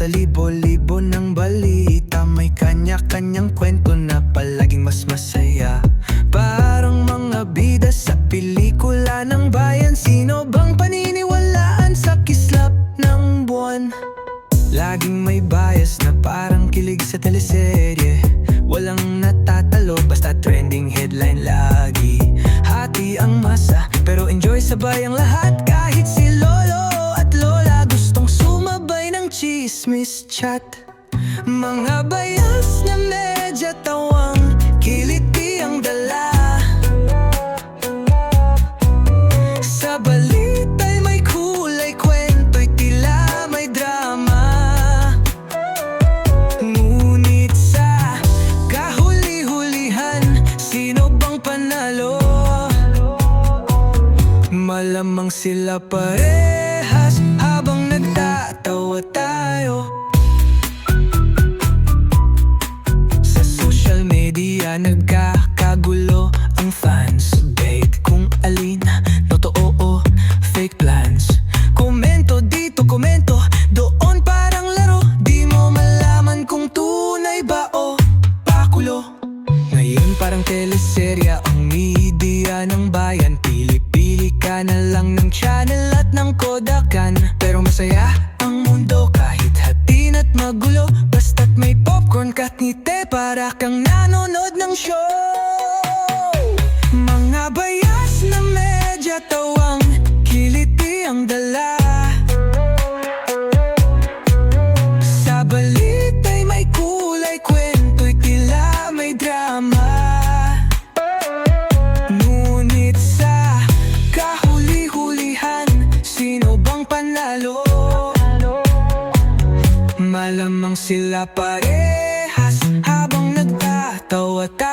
Sa libo-libo ng balita, may kanya-kanyang kwento na palaging mas masaya. Parang mga bida sa pelikula ng bayan. Sino bang paniniwalaan sa kislap ng buwan? Laging may bias na parang kilig sa teleserye. Walang natatalo, basta trending headline lagi. Hati ang masa, pero enjoy sabay ang lahat. Kahit si lolo at lola gustong sumabay ng chismis chat. Mga bias na medya tawang, kiliti ang dala. Sa balita'y may kulay, kwento'y tila may drama. Ngunit sa kahuli-hulihan, sino bang panalo? Malamang sila parehas habang nagtatawa tayo. Sa social media nagkakagulo ang fans. Debate kung alin totoo o fake plans. Komento dito, komento doon, parang laro. Di mo malaman kung tunay ba o pakulo. Ngayon parang teleserya ang media ng bayan. Pili-pili ka na lang ng channel at ng kodakan. Pero masaya ang mundo kahit hatin at magulo. Basta't may popcorn ka't ngiti, para kang nanonood ng show. Mga bias na medya tawang, kiliti ang dala. Sa balita'y may kulay, kwento'y tila may drama. Ngunit sa kahuli-hulihan, sino bang panalo? Malamang sila parehas habang nagtatawa tayo.